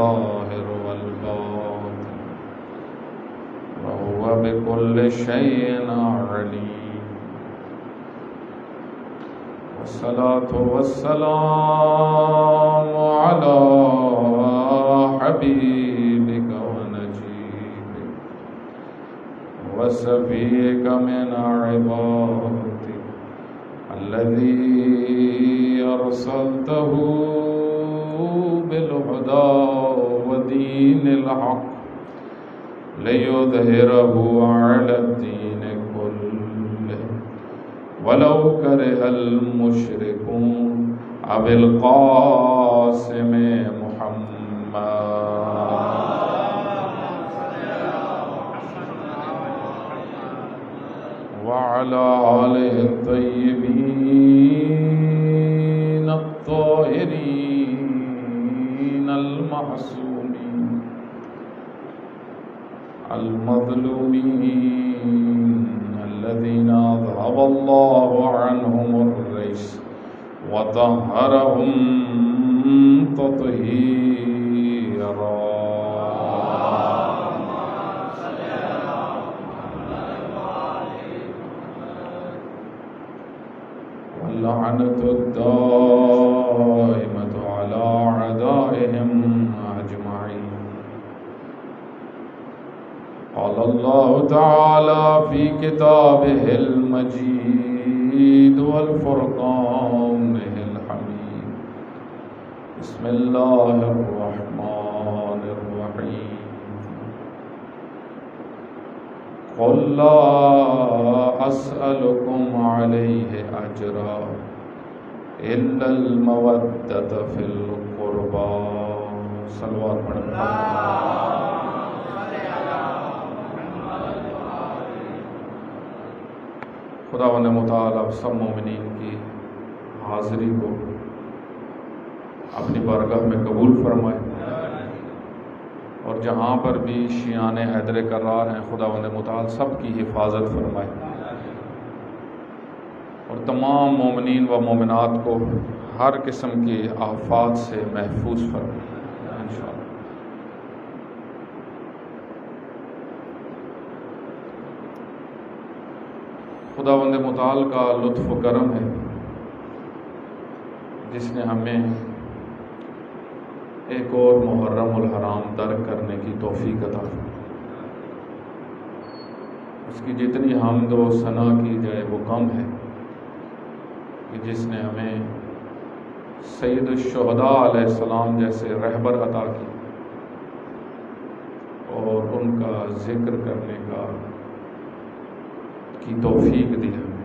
الظاهر والباطن وهو بكل شيء عليم والصلاة والسلام على حبيبك ونجيبك وصفيك من عبادك الذي أرسلته بالهدى ودين الحق ليظهره على الدين كله ولو كره المشركون أبي القاسم محمد وعلى آله الطيبين الطاهرين المعصومين المظلومين الذين أذهب الله عنهم الرجس وطهرهم تطهيرا واللعنة الدائمة على أعدائهم أجمعين. قال الله تعالى في كتابه المجيد والفرقانه الحميد. بسم الله الرحمن الرحيم. قل لا أسألكم عليه أجرا إلا المودة في القربى. صلوات پڑھیں. خداوند متعال آپ سب مومنین کی حاضری کو اپنی بارگاہ میں قبول فرمائے، اور جہاں پر بھی شیعان حیدر کرار ہیں خداوند متعال سب کی حفاظت فرمائے، اور تمام مومنین و مومنات کو ہر قسم کی آفات سے محفوظ فرمائے انشاءاللہ۔ خداوند متعال کا لطف و کرم ہے جس نے ہمیں ایک اور محرم الحرام درک کرنے کی توفیق عطا فرمائی۔ اس کی جتنی حمد و ثنا کی جائے وہ کم ہے کہ جس نے ہمیں سید الشہداء علیہ السلام جیسے رہبر عطا کی اور ان کا ذکر کرنے کی توفیق دی ہمیں۔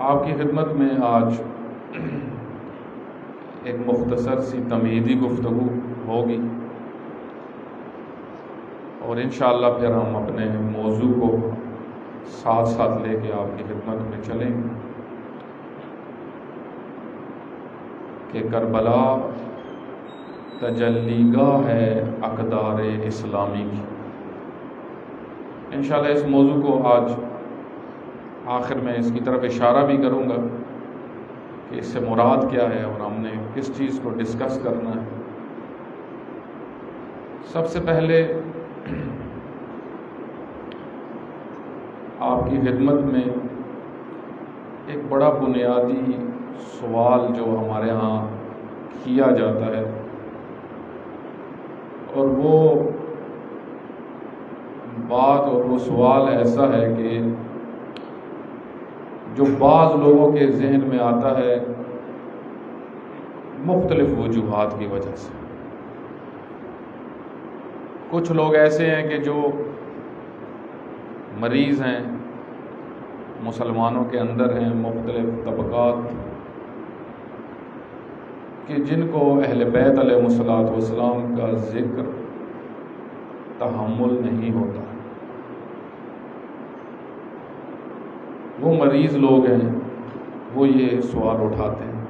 آپ کی خدمت میں آج ایک مختصر سی تمہیدی گفتگو ہوگی، اور انشاءاللہ پھر ہم اپنے موضوع کو ساتھ ساتھ لے کے آپ کی خدمت میں چلیں گے کہ کربلا تجلی گاہ ہے اقدار اسلامی کی۔ انشاءاللہ اس موضوع کو آج آخر میں اس کی طرف اشارہ بھی کروں گا کہ اس سے مراد کیا ہے اور ہم نے کس چیز کو ڈسکس کرنا ہے۔ سب سے پہلے آپ کی خدمت میں ایک بڑا بنیادی سوال جو ہمارے ہاں کیا جاتا ہے، اور وہ بات اور وہ سوال ایسا ہے کہ جو بعض لوگوں کے ذہن میں آتا ہے مختلف وجوہات کی وجہ سے۔ کچھ لوگ ایسے ہیں کہ جو مریض ہیں، مسلمانوں کے اندر ہیں مختلف طبقات کہ جن کو اہل بیت علیہ السلام کا ذکر تحمل نہیں ہوتا۔ وہ مریض لوگ ہیں، وہ یہ سوال اٹھاتے ہیں۔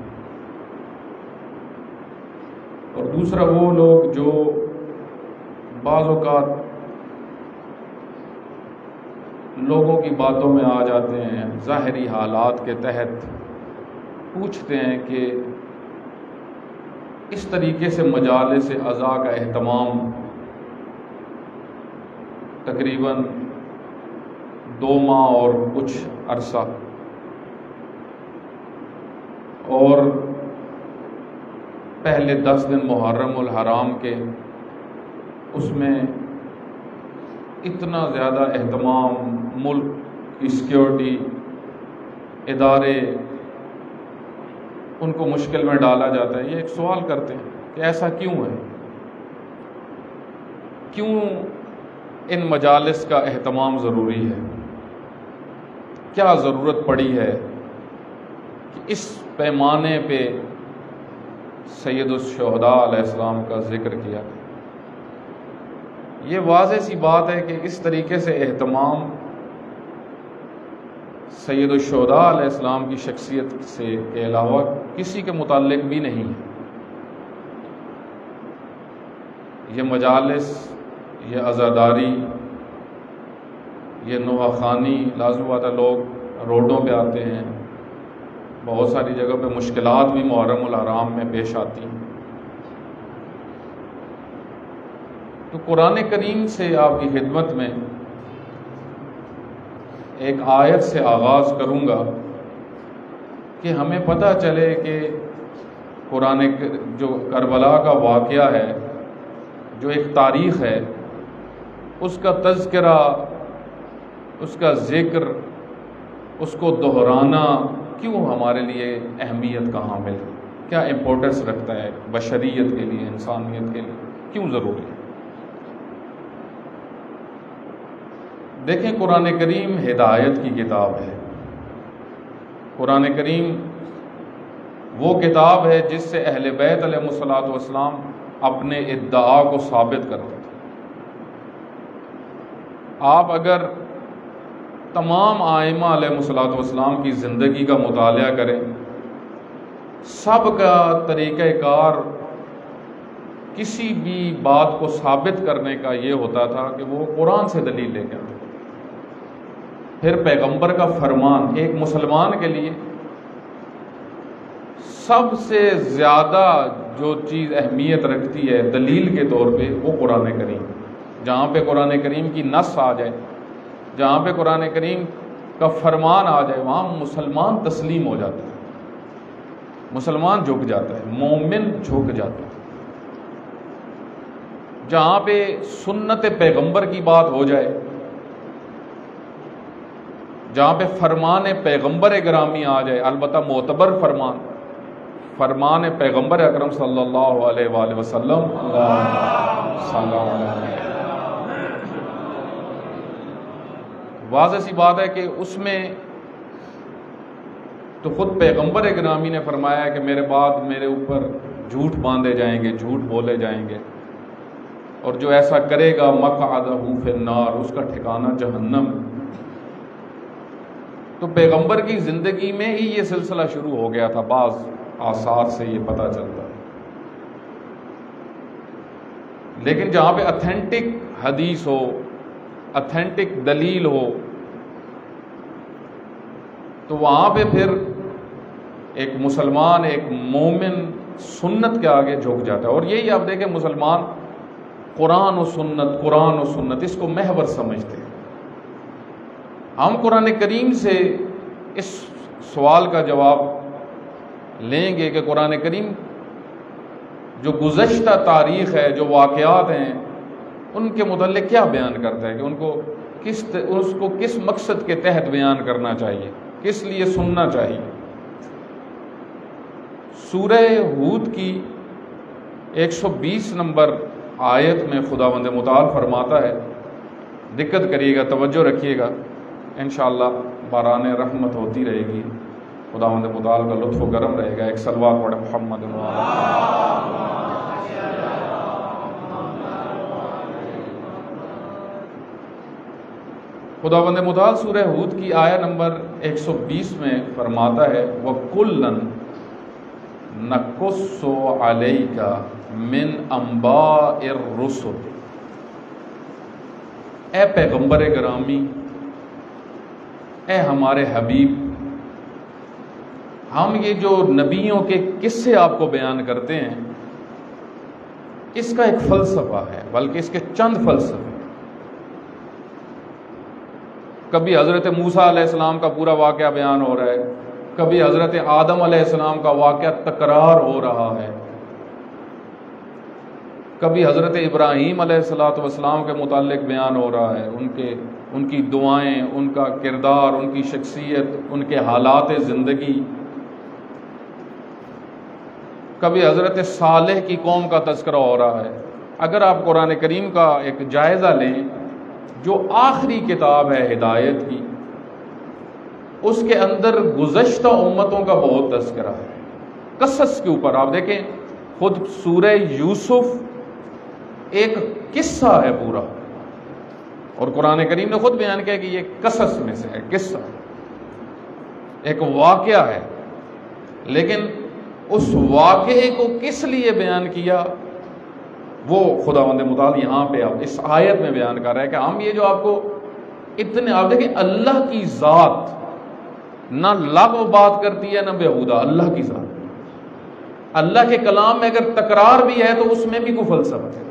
اور دوسرا وہ لوگ جو بعض اوقات لوگوں کی باتوں میں آ جاتے ہیں، ظاہری حالات کے تحت پوچھتے ہیں کہ اس طریقے سے مجالس عزا کا اہتمام تقریباً 2 ماہ اور کچھ عرصہ، اور پہلے 10 دن محرم الحرام کے اس میں اتنا زیادہ اہتمام، ملک کی سیکیورٹی ادارے ان کو مشکل میں ڈالا جاتا ہے۔ یہ ایک سوال کرتے ہیں کہ ایسا کیوں ہے؟ کیوں ان مجالس کا اہتمام ضروری ہے؟ کیا ضرورت پڑی ہے کہ اس پیمانے پہ سید الشہداء علیہ السلام کا ذکر کیا؟ یہ واضح سی بات ہے کہ اس طریقے سے اہتمام سید الشہداء علیہ السلام کی شخصیت سے کے علاوہ کسی کے متعلق بھی نہیں ہے۔ یہ مجالس، یہ عزاداری، یہ نوحہ خوانی، لازم بات ہے لوگ روڈوں پہ آتے ہیں، بہت ساری جگہ پہ مشکلات بھی محرم الحرام میں پیش آتی ہیں۔ تو قرآن کریم سے آپ کی خدمت میں ایک آیت سے آغاز کروں گا کہ ہمیں پتہ چلے کہ قرآن جو کربلا کا واقعہ ہے، جو ایک تاریخ ہے، اس کا تذکرہ، اس کا ذکر، اس کو دہرانا کیوں ہمارے لیے اہمیت کا حامل ہے، کیا امپورٹنس رکھتا ہے بشریت کے لیے، انسانیت کے لیے، کیوں ضروری ہے؟ دیکھیں، قرآن کریم ہدایت کی کتاب ہے۔ قرآن کریم وہ کتاب ہے جس سے اہل بیت علیہ الصلوۃ والسلام اپنے ادعا کو ثابت کرتے تھے۔ آپ اگر تمام ائمہ علیہ الصلوۃ والسلام کی زندگی کا مطالعہ کریں، سب کا طریقہ کار کسی بھی بات کو ثابت کرنے کا یہ ہوتا تھا کہ وہ قرآن سے دلیل لے کر آتے۔ پھر پیغمبر کا فرمان، ایک مسلمان کے لیے سب سے زیادہ جو چیز اہمیت رکھتی ہے دلیل کے طور پہ، وہ قرآن کریم۔ جہاں پہ قرآن کریم کی نص آ جائے، جہاں پہ قرآن کریم کا فرمان آ جائے، وہاں مسلمان تسلیم ہو جاتا ہے، مسلمان جھک جاتا ہے، مومن جھک جاتا ہے۔ جہاں پہ سنت پیغمبر کی بات ہو جائے، جہاں پہ فرمان پیغمبر گرامی آ جائے، البتہ معتبر فرمان پیغمبر اکرم صلی اللہ علیہ وآلہ وسلم، اللہم صلی اللہ علیہ وسلم، واضح سی بات ہے کہ اس میں تو خود پیغمبر گرامی نے فرمایا کہ میرے بعد میرے اوپر جھوٹ باندھے جائیں گے، جھوٹ بولے جائیں گے، اور جو ایسا کرے گا مقعدہ فی النار، اس کا ٹھکانہ جہنم۔ تو پیغمبر کی زندگی میں ہی یہ سلسلہ شروع ہو گیا تھا، بعض آثار سے یہ پتہ چلتا ہے۔ لیکن جہاں پہ اتھینٹک حدیث ہو، اتھینٹک دلیل ہو، تو وہاں پہ پھر ایک مسلمان، ایک مومن سنت کے آگے جھک جاتا ہے۔ اور یہی آپ دیکھیں، مسلمان قرآن و سنت اس کو محور سمجھتے ہیں۔ ہم قرآن کریم سے اس سوال کا جواب لیں گے کہ قرآن کریم جو گزشتہ تاریخ ہے، جو واقعات ہیں، ان کے متعلق کیا بیان کرتا ہے، کہ اس کو کس مقصد کے تحت بیان کرنا چاہیے، کس لیے سننا چاہیے۔ سورہ ہود کی 120 نمبر آیت میں خداوند متعال فرماتا ہے، دقت کریے گا، توجہ رکھیے گا، انشاءاللہ باران رحمت ہوتی رہے گی، خداوند متعال کا لطف و کرم رہے گا۔ ایک صلوات پڑھ محمد خداوند متعال سورہ ہود کی آیت نمبر 120 میں فرماتا ہے، وَكُلًّا نَقُصُّ عَلَيْكَ مِنْ أَنْبَاءِ الرُّسُلِ۔ اے پیغمبر گرامی، اے ہمارے حبیب، ہم یہ جو نبیوں کے قصے آپ کو بیان کرتے ہیں، اس کا ایک فلسفہ ہے، بلکہ اس کے چند فلسفے۔ کبھی حضرت موسیٰ علیہ السلام کا پورا واقعہ بیان ہو رہا ہے، کبھی حضرت آدم علیہ السلام کا واقعہ تکرار ہو رہا ہے، کبھی حضرت ابراہیم علیہ السلام کے متعلق بیان ہو رہا ہے، ان کی دعائیں، ان کا کردار، ان کی شخصیت، ان کے حالات زندگی۔ کبھی حضرت صالح کی قوم کا تذکرہ ہو رہا ہے۔ اگر آپ قرآن کریم کا ایک جائزہ لیں، جو آخری کتاب ہے ہدایت کی، اس کے اندر گزشتہ امتوں کا بہت تذکرہ ہے، قصص کے اوپر۔ آپ دیکھیں خود سورہ یوسف ایک قصہ ہے پورا، اور قرآن کریم نے خود بیان کیا کہ یہ قصص میں سے ہے، قصہ ایک واقعہ ہے، لیکن اس واقعے کو کس لیے بیان کیا وہ خداوند متعال یہاں پہ اس آیت میں بیان کر رہا ہے کہ ہم یہ جو آپ کو اتنے، آپ دیکھیں اللہ کی ذات نہ لغو بات کرتی ہے نہ بیہودہ، اللہ کی ذات، اللہ کے کلام میں اگر تکرار بھی ہے تو اس میں بھی کوئی فلسفہ ہے،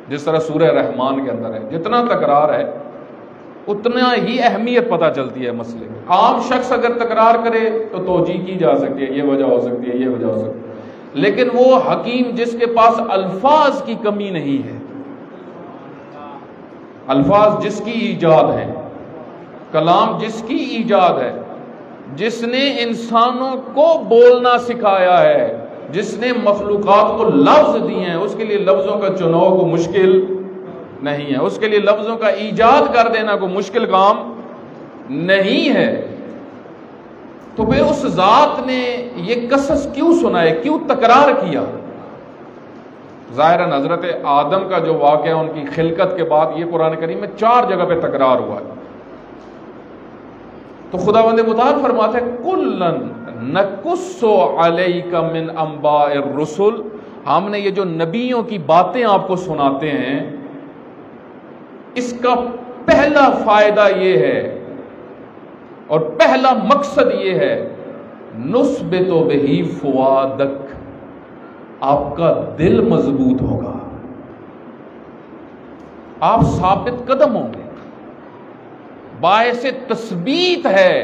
جس طرح سورہ رحمان کے اندر ہے، جتنا تکرار ہے اتنا ہی اہمیت پتہ چلتی ہے مسئلے میں۔ عام شخص اگر تکرار کرے تو توجیہ کی جا سکتی ہے، یہ وجہ ہو سکتی ہے، یہ وجہ ہو سکتی ہے، لیکن وہ حکیم جس کے پاس الفاظ کی کمی نہیں ہے، الفاظ جس کی ایجاد ہے، کلام جس کی ایجاد ہے، جس نے انسانوں کو بولنا سکھایا ہے، جس نے مخلوقات کو لفظ دیے ہیں، اس کے لیے لفظوں کا چناؤ کو مشکل نہیں ہے، اس کے لیے لفظوں کا ایجاد کر دینا کوئی مشکل کام نہیں ہے۔ تو پھر اس ذات نے یہ قصص کیوں سنائے، کیوں تکرار کیا؟ ظاہراً حضرت آدم کا جو واقعہ ان کی خلقت کے بعد یہ قرآن کریم میں 4 جگہ پہ تکرار ہوا ہے۔ تو خداوند متعال فرماتا ہے کُلًّا نَقُصُّ عَلَيْكَ مِنْ أَنْبَاءِ الرُّسُلِ، ہم نے یہ جو نبیوں کی باتیں آپ کو سناتے ہیں، اس کا پہلا فائدہ یہ ہے اور پہلا مقصد یہ ہے نُثْبِتُ بِهِ فُؤَادَكَ، آپ کا دل مضبوط ہوگا، آپ ثابت قدم ہوں گے، باعث تثبیت ہے۔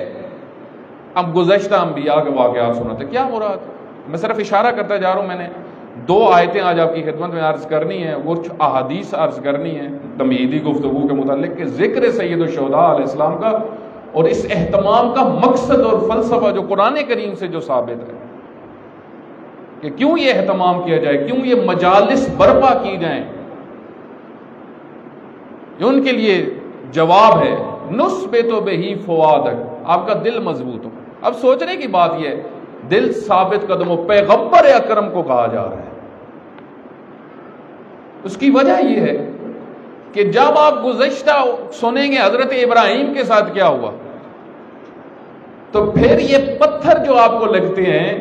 اب گزشتہ انبیاء کے واقعات سناتے، کیا مراد؟ میں صرف اشارہ کرتا جا رہا ہوں، میں نے 2 آیتیں آج آپ کی خدمت میں عرض کرنی ہیں، وہ احادیث عرض کرنی ہیں تمہیدی گفتگو کے متعلق کہ ذکر سید الشہداء علیہ السلام کا اور اس اہتمام کا مقصد اور فلسفہ جو قرآن کریم سے جو ثابت ہے کہ کیوں یہ اہتمام کیا جائے، کیوں یہ مجالس برپا کی جائیں، جو ان کے لیے جواب ہے نُثْبِتُ بِهِ فُؤَادَكَ، آپ کا دل مضبوط ہو۔ اب سوچنے کی بات یہ ہے، دل ثابت قدم ہو، پیغمبر اکرم کو کہا جا رہا ہے۔ اس کی وجہ یہ ہے کہ جب آپ گزشتہ سنیں گے حضرت ابراہیم کے ساتھ کیا ہوا، تو پھر یہ پتھر جو آپ کو لگتے ہیں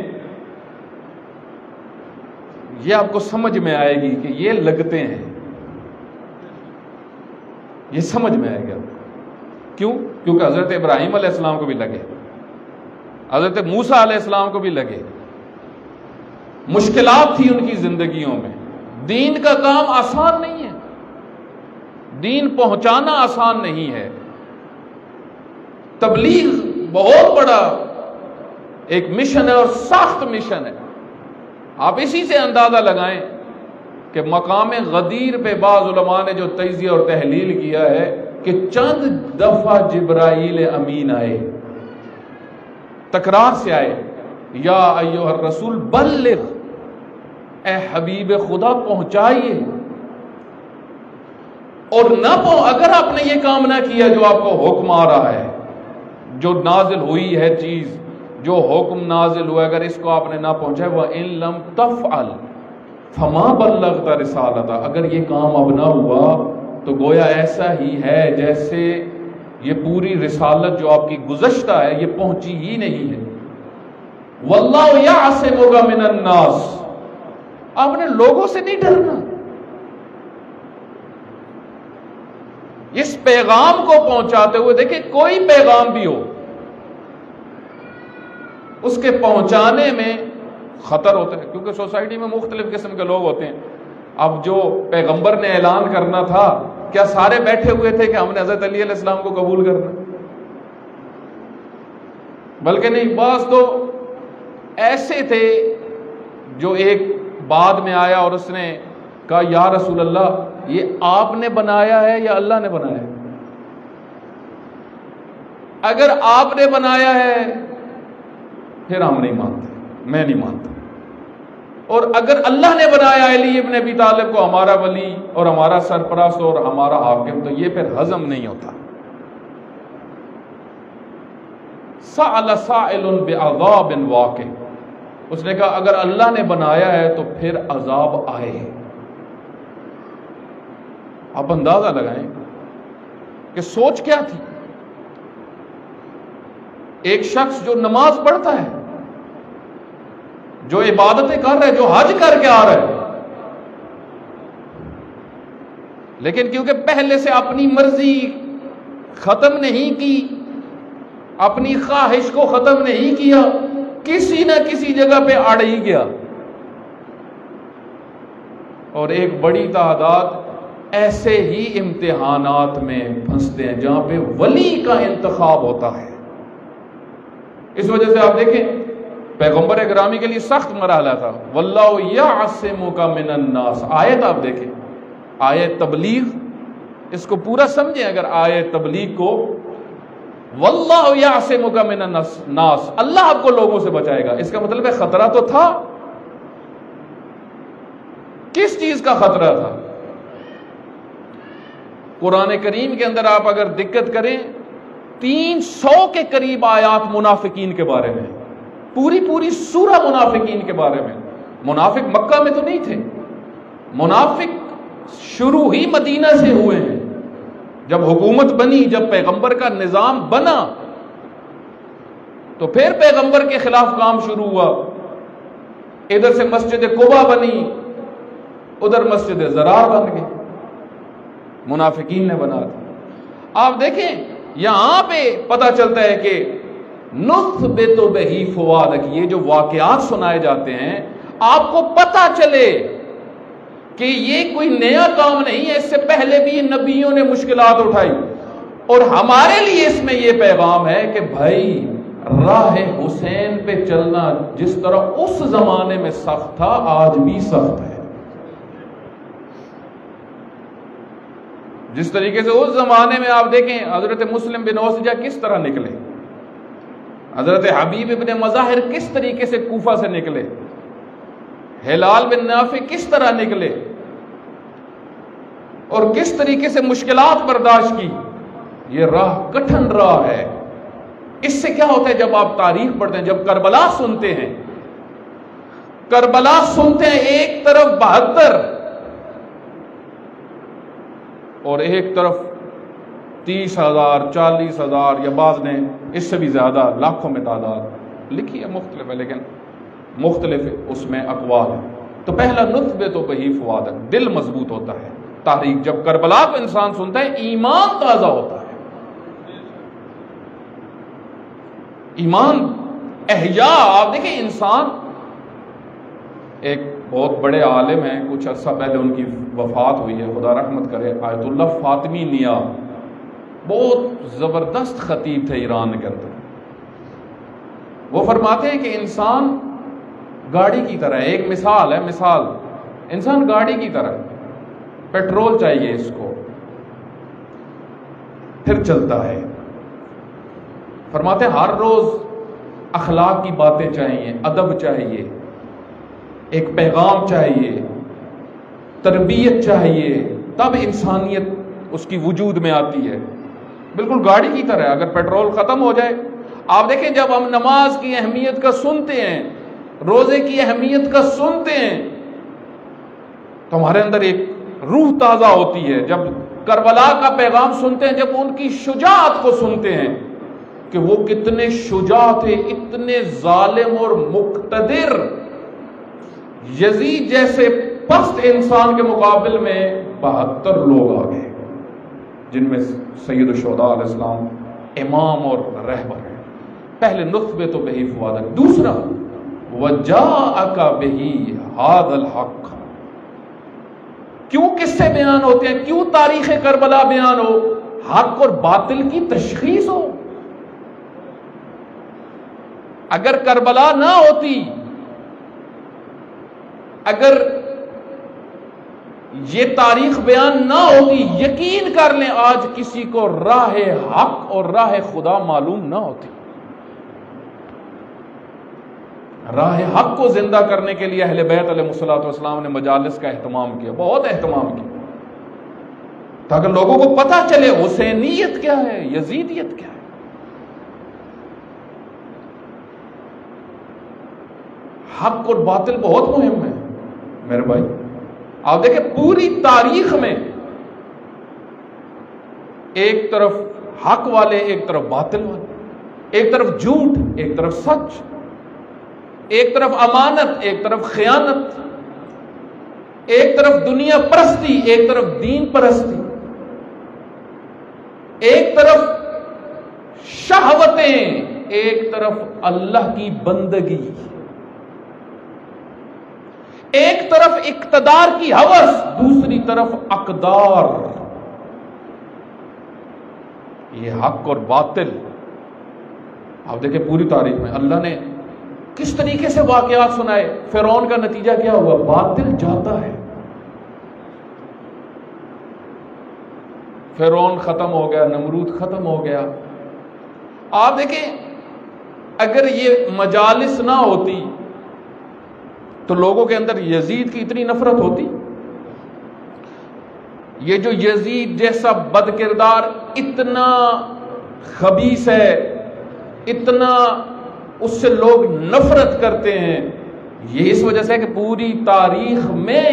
یہ آپ کو سمجھ میں آئے گی کہ یہ لگتے ہیں، یہ سمجھ میں آئے گا۔ کیوں؟ کیونکہ حضرت ابراہیم علیہ السلام کو بھی لگے، حضرت موسیٰ علیہ السلام کو بھی لگے، مشکلات تھی ان کی زندگیوں میں، دین کا کام آسان نہیں ہے، دین پہنچانا آسان نہیں ہے، تبلیغ بہت بڑا ایک مشن ہے اور سخت مشن ہے۔ آپ اسی سے اندازہ لگائیں کہ مقام غدیر پہ بعض علماء نے جو تجزیہ اور تحلیل کیا ہے کہ چند دفعہ جبرائیل امین آئے، تکرار سے آئے، یا ایھا الرسول بلغ، اے حبیب خدا پہنچائیے، اور نہ اگر آپ نے یہ کام نہ کیا جو آپ کو حکم آ رہا ہے، جو نازل ہوئی ہے چیز، جو حکم نازل ہوا، اگر اس کو آپ نے نہ پہنچایا، وَإِن لَمْ تَفْعَلْ فَمَا بَلَّغْتَ رِسَالَتَهُ، اگر یہ کام اب نہ ہوا تو گویا ایسا ہی ہے جیسے یہ پوری رسالت جو آپ کی گزشتہ ہے یہ پہنچی ہی نہیں ہے۔ وَاللَّهُ يَعْصِمُكَ مِنَ النَّاسِ، آپ نے لوگوں سے نہیں ڈرنا، اس پیغام کو پہنچاتے ہوئے دیکھیں کوئی پیغام بھی ہو اس کے پہنچانے میں خطر ہوتا ہے، کیونکہ سوسائٹی میں مختلف قسم کے لوگ ہوتے ہیں، اب جو پیغمبر نے اعلان کرنا تھا، کیا سارے بیٹھے ہوئے تھے کہ ہم نے حضرت علی علیہ السلام کو قبول کرنا؟ بلکہ نہیں، بعض تو ایسے تھے جو ایک بعد میں آیا اور اس نے کہا یا رسول اللہ یہ آپ نے بنایا ہے یا اللہ نے بنایا ہے؟ اگر آپ نے بنایا ہے پھر ہم نہیں مانتے، میں نہیں مانتا، اور اگر اللہ نے بنایا علی ابن ابی طالب کو ہمارا ولی اور ہمارا سرپرست اور ہمارا حاکم، تو یہ پھر ہضم نہیں ہوتا۔ سأل سائل بعذاب واقع، اس نے کہا اگر اللہ نے بنایا ہے تو پھر عذاب آئے۔ آپ اندازہ لگائیں کہ سوچ کیا تھی۔ ایک شخص جو نماز پڑھتا ہے، جو عبادتیں کر رہا ہے، جو حج کر کے آ رہا ہے، لیکن کیونکہ پہلے سے اپنی مرضی ختم نہیں کی، اپنی خواہش کو ختم نہیں کیا، کسی نہ کسی جگہ پہ اڑ ہی گیا، اور ایک بڑی تعداد ایسے ہی امتحانات میں پھنستے ہیں جہاں پہ ولی کا انتخاب ہوتا ہے۔ اس وجہ سے آپ دیکھیں پیغمبر اکرامی کے لیے سخت مرحلہ تھا، واللہ یعصمک من الناس۔ آیت آپ دیکھیں، آیت تبلیغ، اس کو پورا سمجھیں۔ اگر آیت تبلیغ کو واللہ یعصمک من الناس، اللہ آپ کو لوگوں سے بچائے گا، اس کا مطلب ہے خطرہ تو تھا۔ کس چیز کا خطرہ تھا؟ قرآن کریم کے اندر آپ اگر دقت کریں 300 کے قریب آیات منافقین کے بارے میں، پوری سورہ منافقین کے بارے میں۔ منافق مکہ میں تو نہیں تھے، منافق شروع ہی مدینہ سے ہوئے ہیں۔ جب حکومت بنی، جب پیغمبر کا نظام بنا، تو پھر پیغمبر کے خلاف کام شروع ہوا۔ ادھر سے مسجد قباء بنی، ادھر مسجد ضرار بن گئی، منافقین نے بنا دی۔ آپ دیکھیں یہاں پہ پتہ چلتا ہے کہ نثبت بہ فؤادک، یہ جو واقعات سنائے جاتے ہیں آپ کو پتہ چلے کہ یہ کوئی نیا کام نہیں ہے، اس سے پہلے بھی نبیوں نے مشکلات اٹھائی، اور ہمارے لیے اس میں یہ پیغام ہے کہ بھائی راہ حسین پہ چلنا جس طرح اس زمانے میں سخت تھا آج بھی سخت ہے۔ جس طریقے سے اس زمانے میں آپ دیکھیں حضرت مسلم بن اوسجہ کس طرح نکلے، حضرت حبیب ابن مظاہر کس طریقے سے کوفہ سے نکلے، ہلال بن نافع کس طرح نکلے، اور کس طریقے سے مشکلات برداشت کی۔ یہ راہ کٹھن راہ ہے۔ اس سے کیا ہوتا ہے جب آپ تاریخ پڑھتے ہیں، جب کربلا سنتے ہیں، کربلا سنتے ہیں، ایک طرف 72 اور ایک طرف 30,000 40,000 یا بعض نے اس سے بھی زیادہ لاکھوں میں تعداد لکھی ہے، مختلف ہے، لیکن مختلف اس میں اقوال ہیں۔ تو پہلا نثبت بہ فؤادک، دل مضبوط ہوتا ہے۔ تاریخ جب کربلا کو انسان سنتا ہے ایمان تازہ ہوتا ہے، ایمان احیاء۔ آپ دیکھیں انسان، ایک بہت بڑے عالم ہیں، کچھ عرصہ پہلے ان کی وفات ہوئی ہے، خدا رحمت کرے، آیت اللہ فاطمی نیا، بہت زبردست خطیب تھے ایران کے اندر۔ وہ فرماتے ہیں کہ انسان گاڑی کی طرح ہے، ایک مثال ہے، مثال انسان گاڑی کی طرح ہے، پیٹرول چاہیے اس کو، پھر چلتا ہے۔ فرماتے ہیں ہر روز اخلاق کی باتیں چاہیے، ادب چاہیے، ایک پیغام چاہیے، تربیت چاہیے، تب انسانیت اس کی وجود میں آتی ہے۔ بالکل گاڑی کی طرح، اگر پیٹرول ختم ہو جائے، آپ دیکھیں جب ہم نماز کی اہمیت کا سنتے ہیں، روزے کی اہمیت کا سنتے ہیں، تو ہمارے اندر ایک روح تازہ ہوتی ہے۔ جب کربلا کا پیغام سنتے ہیں، جب ان کی شجاعت کو سنتے ہیں کہ وہ کتنے شجاع تھے، اتنے ظالم اور مقتدر، یزید جیسے پست انسان کے مقابل میں 72 لوگ آ گئے، جن میں سید الشہداء علیہ السلام امام اور رہبر ہیں۔ پہلے نثبت بہ فؤادک، دوسرا وجاءک بہ ھذا الحق، کیوں قصے بیان ہوتے ہیں, کیوں تاریخ کربلا بیان ہو, حق اور باطل کی تشخیص ہو. اگر کربلا نہ ہوتی, اگر یہ تاریخ بیان نہ ہوتی, یقین کر لیں آج کسی کو راہ حق اور راہ خدا معلوم نہ ہوتی. راہ حق کو زندہ کرنے کے لیے اہل بیت علیہ الصلوۃ والسلام نے مجالس کا اہتمام کیا, بہت اہتمام کیا, تاکہ لوگوں کو پتہ چلے حسینیت کیا ہے, یزیدیت کیا ہے. حق اور باطل بہت مہم ہے میرے بھائی. آپ دیکھیں پوری تاریخ میں ایک طرف حق والے, ایک طرف باطل والے, ایک طرف جھوٹ, ایک طرف سچ, ایک طرف امانت, ایک طرف خیانت, ایک طرف دنیا پرستی, ایک طرف دین پرستی, ایک طرف شہوتیں, ایک طرف اللہ کی بندگی, ایک طرف اقتدار کی ہوس, دوسری طرف اقدار. یہ حق اور باطل آپ دیکھیں پوری تاریخ میں اللہ نے کس طریقے سے واقعات سنائے. فرعون کا نتیجہ کیا ہوا؟ باطل جاتا ہے. فرعون ختم ہو گیا, نمرود ختم ہو گیا. آپ دیکھیں اگر یہ مجالس نہ ہوتی تو لوگوں کے اندر یزید کی اتنی نفرت ہوتی. یہ جو یزید جیسا بد کردار اتنا خبیث ہے, اتنا اس سے لوگ نفرت کرتے ہیں, یہ اس وجہ سے ہے کہ پوری تاریخ میں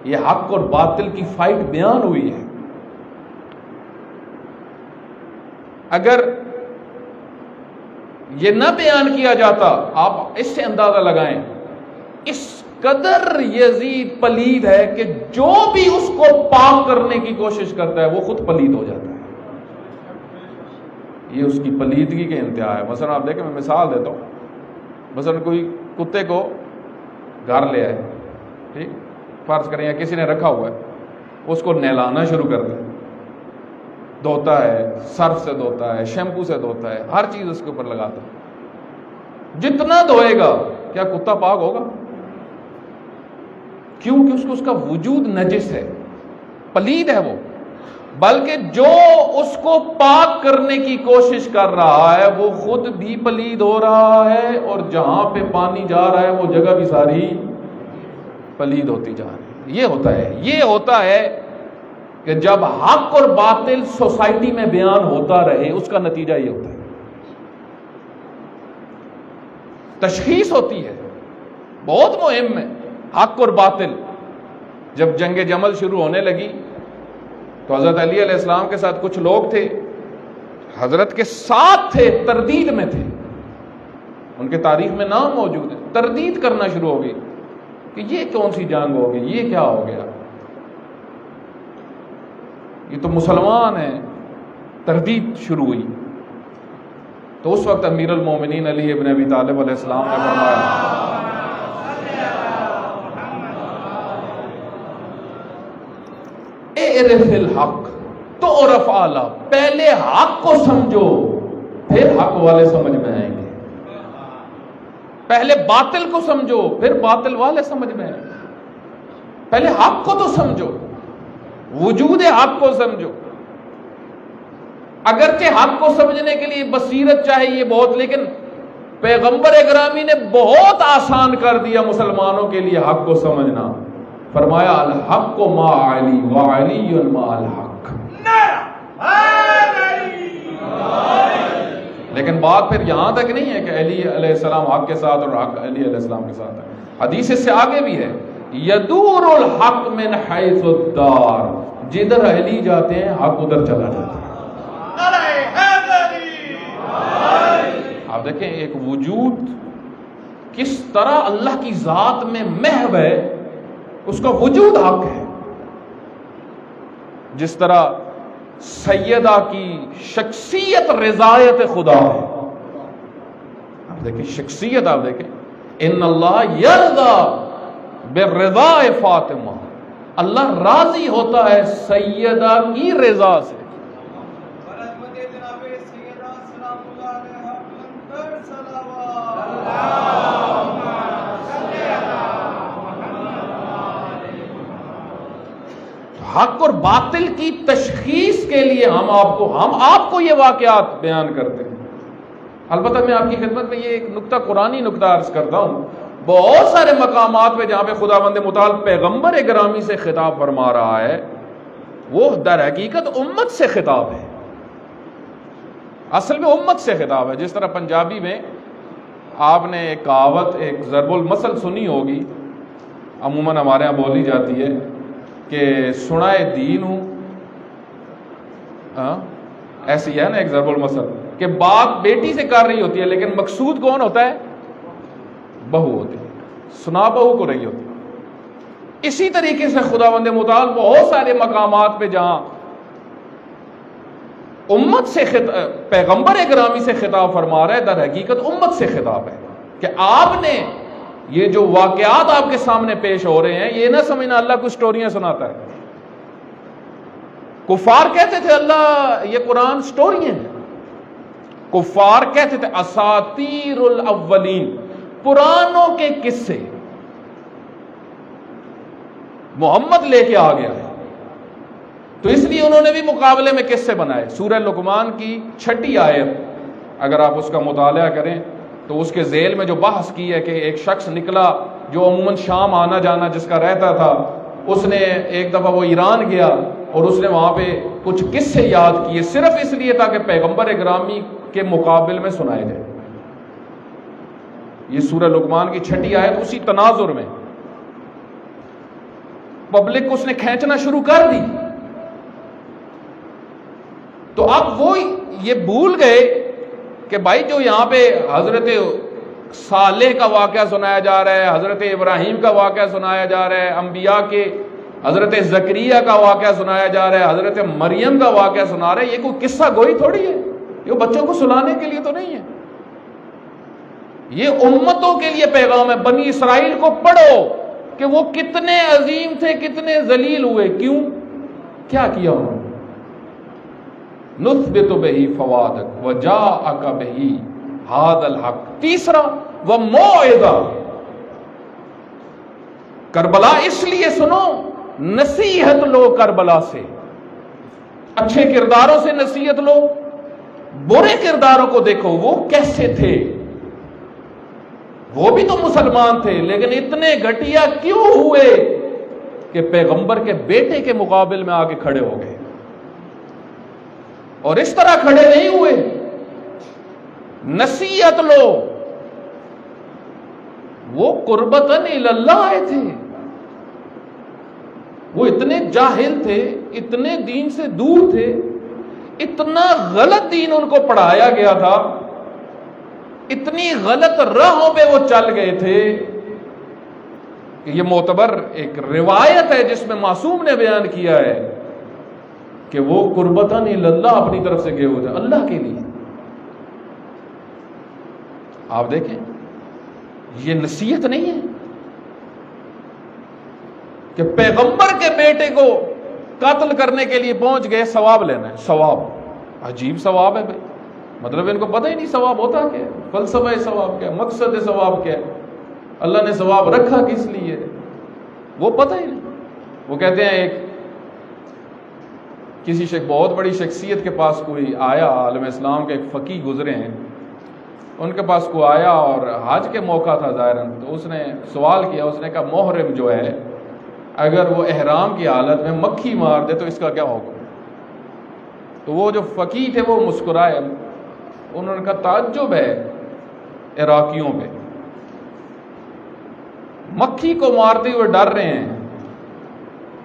یہ حق اور باطل کی فائٹ بیان ہوئی ہے. اگر یہ نہ بیان کیا جاتا, آپ اس سے اندازہ لگائیں اس قدر یزید پلید ہے کہ جو بھی اس کو پاک کرنے کی کوشش کرتا ہے وہ خود پلید ہو جاتا ہے. یہ اس کی پلیدگی کے انتہا ہے. مثلا آپ دیکھیں, میں مثال دیتا ہوں. مثلا کوئی کتے کو گھر لے آئے, ٹھیک, فرض کریں یا کسی نے رکھا ہوا ہے, اس کو نہلانا شروع کر دیں, دھوتا ہے, سرف سے دھوتا ہے, شیمپو سے دھوتا ہے, ہر چیز اس کے اوپر لگاتا ہے. جتنا دھوئے گا کیا کتا پاک ہوگا؟ کیونکہ اس کا وجود نجس ہے, پلید ہے وہ. بلکہ جو اس کو پاک کرنے کی کوشش کر رہا ہے وہ خود بھی پلید ہو رہا ہے, اور جہاں پہ پانی جا رہا ہے وہ جگہ بھی ساری پلید ہوتی جا رہی ہے. یہ ہوتا ہے کہ جب حق اور باطل سوسائٹی میں بیان ہوتا رہے, اس کا نتیجہ یہ ہوتا ہے. تشخیص ہوتی ہے, بہت مہم ہے حق اور باطل. جب جنگ جمل شروع ہونے لگی تو حضرت علی علیہ السلام کے ساتھ کچھ لوگ تھے, حضرت کے ساتھ تھے, تردید میں تھے, ان کے تاریخ میں نام موجود ہے, تردید کرنا شروع ہو گئی کہ یہ کون سی جنگ ہوگی, یہ کیا ہو گیا, یہ تو مسلمان ہیں. تردید شروع ہوئی تو اس وقت امیر المومنین علی ابن ابی طالب علیہ السلام نے فرمایا اعرف الحق تعرف اعلیٰ, پہلے حق کو سمجھو پھر حق والے سمجھ میں آئیں گے. پہلے باطل کو سمجھو پھر باطل والے سمجھ میں آئیں گے. پہلے حق کو تو سمجھو, وجود حق کو سمجھو. اگرچہ حق کو سمجھنے کے لیے بصیرت چاہیے بہت, لیکن پیغمبر اکرامی نے بہت آسان کر دیا مسلمانوں کے لیے حق کو سمجھنا. فرمایا الحق ما علی وعلی ما الحق. لیکن بات پھر یہاں تک نہیں ہے کہ علی علیہ السلام حق کے ساتھ اور حق علی علیہ السلام کے ساتھ ہے. حدیث اس سے آگے بھی ہے, یدور الحق من حیث الدار, جدھر علی جاتے ہیں حق ادھر چلا جاتا ہے. آپ دیکھیں ایک وجود کس طرح اللہ کی ذات میں محو ہے, اس کا وجود حق ہے. جس طرح سیدہ کی شخصیت رضایت خدا ہے. آپ دیکھیں شخصیت, آپ دیکھیں ان اللہ یرضا بالرضا فاطمہ, اللہ راضی ہوتا ہے سیدہ کی رضا سے. حق اور باطل کی تشخیص کے لیے ہم آپ کو یہ واقعات بیان کرتے ہیں. البتہ میں آپ کی خدمت میں یہ ایک نکتہ قرآنی نکتہ عرض کرتا ہوں. بہت سارے مقامات پہ جہاں پہ خداوند متعال پیغمبر گرامی سے خطاب فرما رہا ہے وہ در حقیقت امت سے خطاب ہے. اصل میں امت سے خطاب ہے. جس طرح پنجابی میں آپ نے ایک کہاوت، ایک ضرب المثل سنی ہوگی، عموماً ہمارے یہاں بولی جاتی ہے کہ سنائے دین ہوں. ایسی ہے نا ایک ضرب المثل کہ باپ بیٹی سے کر رہی ہوتی ہے لیکن مقصود کون ہوتا ہے؟ بہو ہوتی ہے، سنا بہو کو رہی ہوتی ہے. اسی طریقے سے خداوند متعال بہت سارے مقامات پہ جہاں امت سے پیغمبر گرامی سے خطاب فرما رہا ہے در حقیقت امت سے خطاب ہے کہ آپ نے یہ جو واقعات آپ کے سامنے پیش ہو رہے ہیں یہ نہ سمجھنا اللہ کو سٹوریاں سناتا ہے. کفار کہتے تھے اللہ یہ قرآن سٹوریاں ہیں. کفار کہتے تھے اساطیر الاولین، پرانوں کے قصے محمد لے کے آ گیا ہے. تو اس لیے انہوں نے بھی مقابلے میں قصے بنائے. سورہ لقمان کی 6 آیت اگر آپ اس کا مطالعہ کریں تو اس کے ذیل میں جو بحث کی ہے کہ ایک شخص نکلا جو عموماً شام آنا جانا جس کا رہتا تھا، اس نے ایک دفعہ وہ ایران گیا اور اس نے وہاں پہ کچھ قصے یاد کیے صرف اس لیے تاکہ پیغمبر گرامی کے مقابل میں سنائے جائے. یہ سورہ لقمان کی 6 آیت اسی تناظر میں پبلک کو اس نے کھینچنا شروع کر دی. تو اب وہ یہ بھول گئے کہ بھائی جو یہاں پہ حضرت صالح کا واقعہ سنایا جا رہا ہے، حضرت ابراہیم کا واقعہ سنایا جا رہا ہے، انبیاء کے حضرت زکریا کا واقعہ سنایا جا رہا ہے، حضرت مریم کا واقعہ سنا رہے ہیں، یہ کوئی قصہ گوئی تھوڑی ہے، یہ بچوں کو سنانے کے لیے تو نہیں ہے، یہ امتوں کے لیے پیغام ہے. بنی اسرائیل کو پڑھو کہ وہ کتنے عظیم تھے، کتنے ذلیل ہوئے، کیوں، کیا کیا انہوں نے. نثبت بہی فوادک وجاءک بہی ھذا الحق. تیسرا وموعظہ، کربلا اس لیے سنو، نصیحت لو کربلا سے، اچھے کرداروں سے نصیحت لو، برے کرداروں کو دیکھو وہ کیسے تھے. وہ بھی تو مسلمان تھے لیکن اتنے گھٹیا کیوں ہوئے کہ پیغمبر کے بیٹے کے مقابل میں آ کے کھڑے ہو گئے. اور اس طرح کھڑے نہیں ہوئے، نصیحت لو. وہ قربتاً اللہ آئے تھے، وہ اتنے جاہل تھے، اتنے دین سے دور تھے، اتنا غلط دین ان کو پڑھایا گیا تھا، اتنی غلط راہوں پہ وہ چل گئے تھے کہ یہ معتبر ایک روایت ہے جس میں معصوم نے بیان کیا ہے کہ وہ قربتاً اللہ اپنی طرف سے گئے ہوئے تھے اللہ کے لیے. آپ دیکھیں یہ نصیحت نہیں ہے کہ پیغمبر کے بیٹے کو قتل کرنے کے لیے پہنچ گئے، ثواب لینا ہے. ثواب عجیب ثواب ہے بھائی، مطلب ان کو پتہ ہی نہیں ثواب ہوتا کیا ہے، فلسفہ ثواب کیا ہے، مقصد ثواب کیا ہے، اللہ نے ثواب رکھا کس لیے، وہ پتہ ہی نہیں. وہ کہتے ہیں ایک کسی بہت بڑی شخصیت کے پاس کوئی آیا، عالم اسلام کے ایک فقیہ گزرے ہیں، ان کے پاس کوئی آیا اور حج کے موقع تھا ظاہراً، تو اس نے سوال کیا، اس نے کہا محرم جو ہے اگر وہ احرام کی حالت میں مکھی مار دے تو اس کا کیا حکم. تو وہ جو فقیہ تھے وہ مسکرائے، انہوں نے کہا تعجب ہے عراقیوں پہ، مکھی کو مارتے ہوئے ڈر رہے ہیں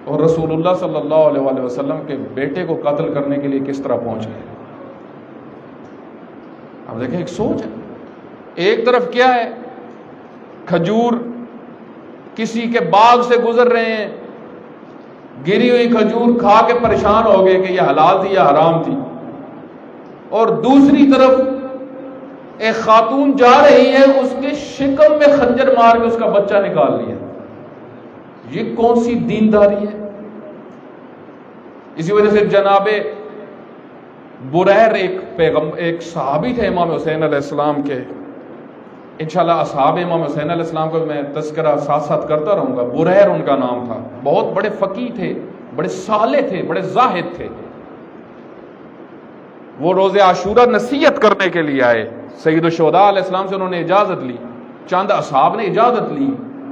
اور رسول اللہ صلی اللہ علیہ وسلم کے بیٹے کو قتل کرنے کے لیے کس طرح پہنچ گئے. اب دیکھیں ایک سوچ ہے، ایک طرف کیا ہے، کھجور کسی کے باغ سے گزر رہے ہیں، گری ہوئی کھجور کھا کے پریشان ہو گئے کہ یہ حلال تھی یا حرام تھی، اور دوسری طرف ایک خاتون جا رہی ہے، اس کے شکم میں خنجر مار کے اس کا بچہ نکال لیا. یہ کون سی دینداری ہے؟ اسی وجہ سے جناب بریر ایک صحابی تھے امام حسین علیہ السلام کے، انشاءاللہ اصحاب امام حسین علیہ السلام کو میں تذکرہ ساتھ ساتھ کرتا رہوں گا۔ بریر ان کا نام تھا، بہت بڑے فقیہ تھے، بڑے صالح تھے، بڑے زاہد تھے۔ وہ روز عاشورہ نصیحت کرنے کے لیے آئے، سید الشہداء علیہ السلام سے انہوں نے اجازت لی، چند اصحاب نے اجازت لی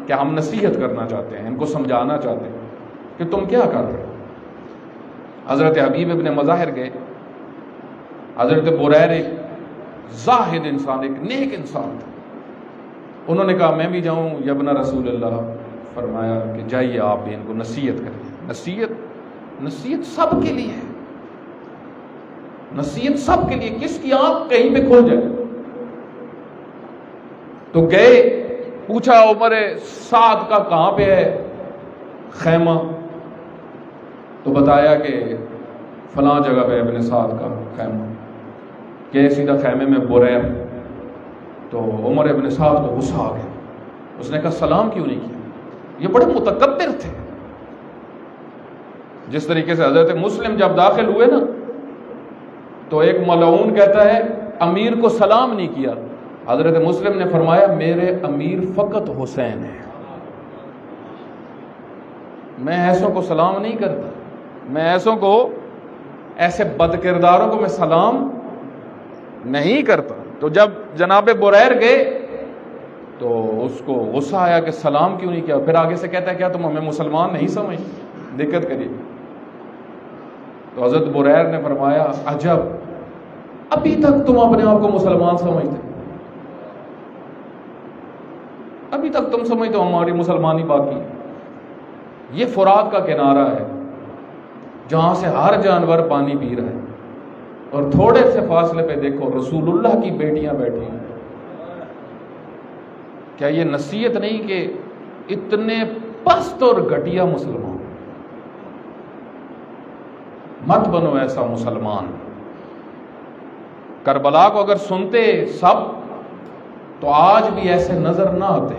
کہ ہم نصیحت کرنا چاہتے ہیں، ان کو سمجھانا چاہتے ہیں کہ تم کیا کر رہے ہو۔ حضرت حبیب ابن مظاہر گئے، حضرت بریر ایک زاہد انسان، ایک نیک انسان تھا، انہوں نے کہا میں بھی جاؤں یا ابن رسول اللہ؟ فرمایا کہ جائیے آپ بھی ان کو نصیحت کریے۔ نصیحت سب کے لیے ہے، نصیحت سب کے لیے، کس کی آنکھ کہیں پہ کھل جائے۔ تو گئے، پوچھا عمر سعد کا کہاں پہ ہے خیمہ، تو بتایا کہ فلاں جگہ پہ ابن سعد کا خیمہ، کہ سیدھا خیمے میں بریر۔ تو عمر ابن سعد کو غصہ آ گیا، اس نے کہا سلام کیوں نہیں کیا؟ یہ بڑے متکبر تھے۔ جس طریقے سے حضرت مسلم جب داخل ہوئے نا تو ایک ملعون کہتا ہے امیر کو سلام نہیں کیا، حضرت مسلم نے فرمایا میرے امیر فقط حسین ہے، میں ایسوں کو سلام نہیں کرتا، میں ایسوں کو، ایسے بد کرداروں کو میں سلام نہیں کرتا۔ تو جب جناب بریر گئے تو اس کو غصہ آیا کہ سلام کیوں نہیں کیا، پھر آگے سے کہتا ہے کیا تم ہمیں مسلمان نہیں سمجھ، دقت کریے۔ تو حضرت بریر نے فرمایا عجب، ابھی تک تم اپنے آپ کو مسلمان سمجھتے، ابھی تک تم سمجھتے ہو ہماری مسلمانی باقی۔ یہ فرات کا کنارہ ہے جہاں سے ہر جانور پانی پی رہا ہے، اور تھوڑے سے فاصلے پہ دیکھو رسول اللہ کی بیٹیاں بیٹھی ہیں۔ کیا یہ نصیحت نہیں کہ اتنے پست اور گھٹیا مسلمان؟ مت بنو ایسا مسلمان۔ کربلا کو اگر سنتے سب تو آج بھی ایسے نظر نہ آتے۔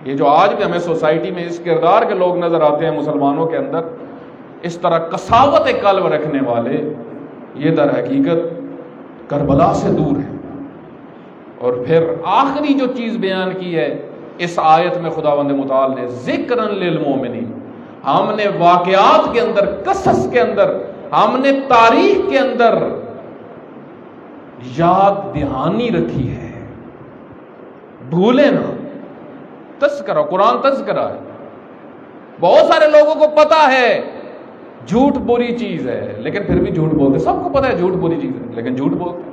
یہ جو آج بھی ہمیں سوسائٹی میں اس کردار کے لوگ نظر آتے ہیں مسلمانوں کے اندر، اس طرح قساوت قلب رکھنے والے، یہ در حقیقت کربلا سے دور ہے۔ اور پھر آخری جو چیز بیان کی ہے اس آیت میں خداوند متعال نے، ذکرن للمومنین، ہم نے واقعات کے اندر، قصص کے اندر، ہم نے تاریخ کے اندر یاد دہانی رکھی ہے، بھولے نہ۔ تذکرہ، قرآن تذکرہ ہے۔ بہت سارے لوگوں کو پتا ہے جھوٹ بری چیز ہے لیکن پھر بھی جھوٹ بولتے، سب کو پتا ہے جھوٹ بری چیز ہے لیکن جھوٹ بولتے۔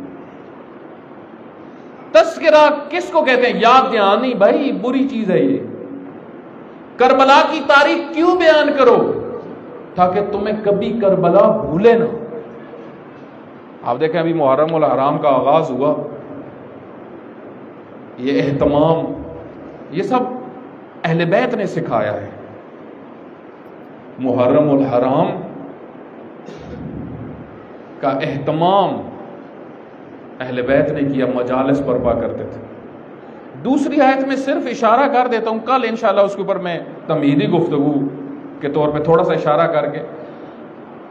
تذکرہ کس کو کہتے ہیں؟ یاد دہانی، بھائی بری چیز ہے یہ۔ کربلا کی تاریخ کیوں بیان کرو؟ تاکہ تمہیں کبھی کربلا بھولے نہ۔ آپ دیکھیں ابھی محرم الحرام کا آغاز ہوا، یہ اہتمام، یہ سب اہل بیت نے سکھایا ہے۔ محرم الحرام کا اہتمام اہل بیت نے کیا، مجالس برپا کرتے تھے۔ دوسری آیت میں صرف اشارہ کر دیتا ہوں، کل انشاءاللہ اس کے اوپر میں تمہیدی گفتگو کے طور پہ تھوڑا سا اشارہ کر کے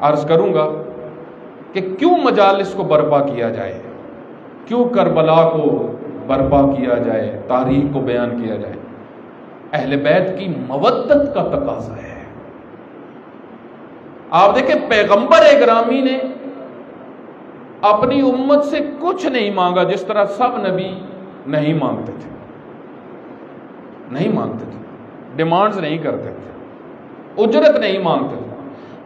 عرض کروں گا کہ کیوں مجالس کو برپا کیا جائے، کیوں کربلا کو برپا کیا جائے، تاریخ کو بیان کیا جائے۔ اہل بیت کی مودت کا تقاضا ہے۔ آپ دیکھیں پیغمبر گرامی نے اپنی امت سے کچھ نہیں مانگا، جس طرح سب نبی نہیں مانگتے تھے، نہیں مانگتے تھے، ڈیمانڈز نہیں کرتے تھے، اجرت نہیں مانگتے تھے۔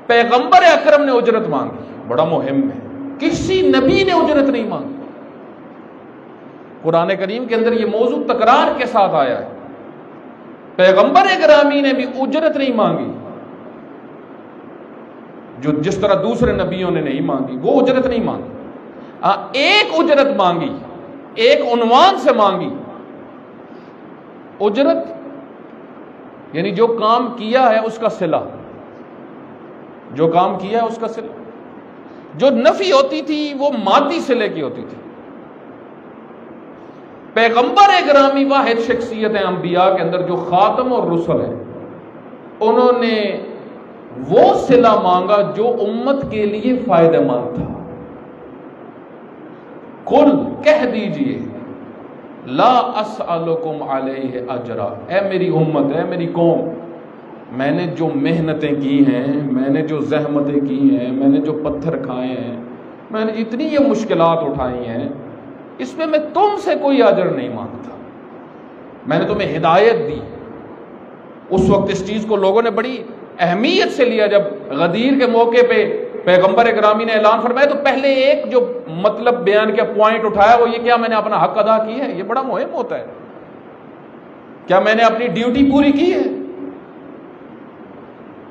پیغمبر اکرم نے اجرت مانگی، بڑا مہم ہے، کسی نبی نے اجرت نہیں مانگی۔ قرآن کریم کے اندر یہ موضوع تکرار کے ساتھ آیا ہے، پیغمبر گرامی نے بھی اجرت نہیں مانگی، جو جس طرح دوسرے نبیوں نے نہیں مانگی، وہ اجرت نہیں مانگی۔ ایک اجرت مانگی، ایک عنوان سے مانگی۔ اجرت یعنی جو کام کیا ہے اس کا صلہ، جو کام کیا ہے اس کا صلہ۔ جو نفی ہوتی تھی وہ مادی صلے کی ہوتی تھی۔ پیغمبر گرامی واحد شخصیت ہے انبیاء کے اندر جو خاتم اور رسل ہے، انہوں نے وہ صلہ مانگا جو امت کے لیے فائدہ مند تھا. قل کہہ دیجئے لا اسألکم علیہ اجرا، اے میری امت، اے میری قوم، میں نے جو محنتیں کی ہیں، میں نے جو زحمتیں کی ہیں، میں نے جو پتھر کھائے ہیں، میں نے جتنی یہ مشکلات اٹھائی ہیں، اس میں تم سے کوئی اجر نہیں مانگتا. میں نے تمہیں ہدایت دی. اس وقت اس چیز کو لوگوں نے بڑی اہمیت سے لیا. جب غدیر کے موقع پہ پیغمبر اکرامی نے اعلان فرمایا تو پہلے ایک جو مطلب بیان کیا، پوائنٹ اٹھایا، وہ یہ کیا میں نے اپنا حق ادا کیا ہے. یہ بڑا مہم ہوتا ہے. کیا میں نے اپنی ڈیوٹی پوری کی ہے؟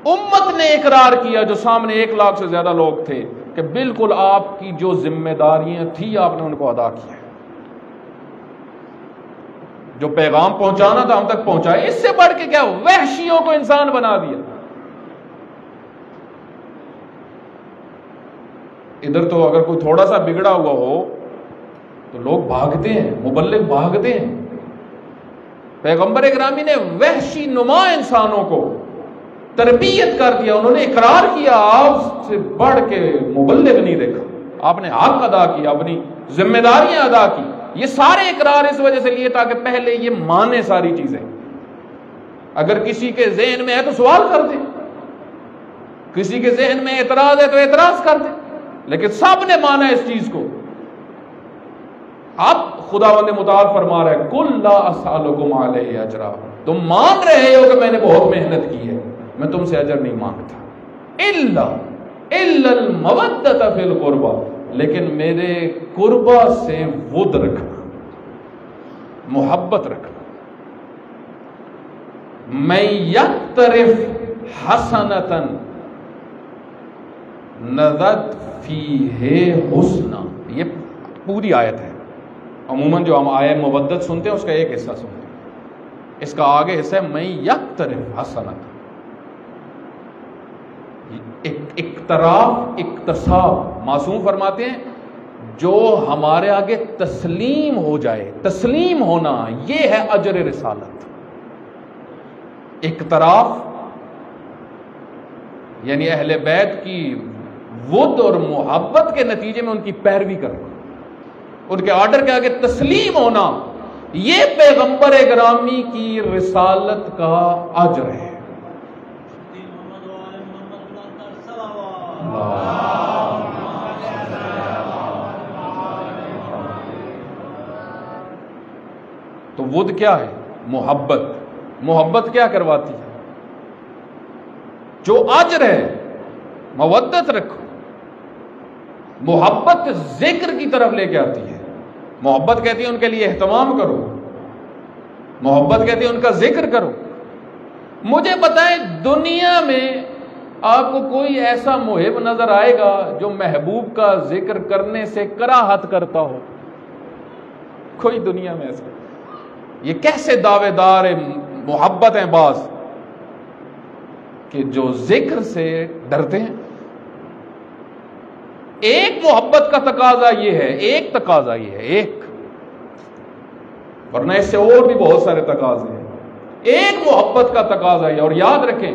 امت نے اقرار کیا، جو سامنے 1 لاکھ سے زیادہ لوگ تھے، کہ بالکل آپ کی جو ذمہ داریاں تھی آپ نے ان کو ادا کیا. جو پیغام پہنچانا تھا ہم تک پہنچائے. اس سے بڑھ کے کیا، وحشیوں کو انسان بنا دیا. ادھر تو اگر کوئی تھوڑا سا بگڑا ہوا ہو تو لوگ بھاگتے ہیں، مبلغ بھاگتے ہیں. پیغمبر اکرامی نے وحشی نما انسانوں کو تربیت کر دیا. انہوں نے اقرار کیا، آپ سے بڑھ کے مبلغ نہیں دیکھا. آپ نے حق ادا کیا، اپنی ذمہ داریاں ادا کی. یہ سارے اقرار اس وجہ سے لیے تاکہ پہلے یہ مانے ساری چیزیں. اگر کسی کے ذہن میں ہے تو سوال کر دیں، کسی کے ذہن میں اعتراض ہے تو اعتراض کر دیں، لیکن سب نے مانا اس چیز کو. اب خداوند متعال فرما رہا ہے قل لا اسألکم علیہ اجرا، تم مان رہے ہو کہ میں نے بہت محنت کی ہے، میں تم سے اجر نہیں مانگتا. الا المودۃ فی القربى، لیکن میرے قربا سے ود رکھنا، محبت رکھنا. من یقترف حسنۃ نظرت فیہ حسنا، یہ پوری آیت ہے. عموماً جو ہم آیت مودت سنتے ہیں اس کا ایک حصہ سنتے ہیں، اس کا آگے حصہ ہے من یقترف حسنۃ. اقتراف، اقتصاب، معصوم فرماتے ہیں جو ہمارے آگے تسلیم ہو جائے. تسلیم ہونا یہ ہے اجر رسالت. اقتراف یعنی اہل بیت کی ود اور محبت کے نتیجے میں ان کی پیروی کرنا، ان کے آرڈر کے آگے تسلیم ہونا، یہ پیغمبر اکرامی کی رسالت کا اجر ہے. تو ود کیا ہے؟ محبت. محبت کیا کرواتی ہے؟ جو اجر ہے مودت رکھو. محبت ذکر کی طرف لے کے آتی ہے. محبت کہتی ہے ان کے لیے اہتمام کرو، محبت کہتی ہے ان کا ذکر کرو. مجھے بتائیں دنیا میں آپ کو کوئی ایسا محب نظر آئے گا جو محبوب کا ذکر کرنے سے کراہت کرتا ہو؟ کوئی دنیا میں ایسا؟ یہ کیسے دعوے دار محبت ہیں بعض کہ جو ذکر سے ڈرتے ہیں. ایک محبت کا تقاضا یہ ہے، ایک تقاضا یہ ہے، ایک، ورنہ اس سے اور بھی بہت سارے تقاضے ہیں. ایک محبت کا تقاضا یہ، اور یاد رکھیں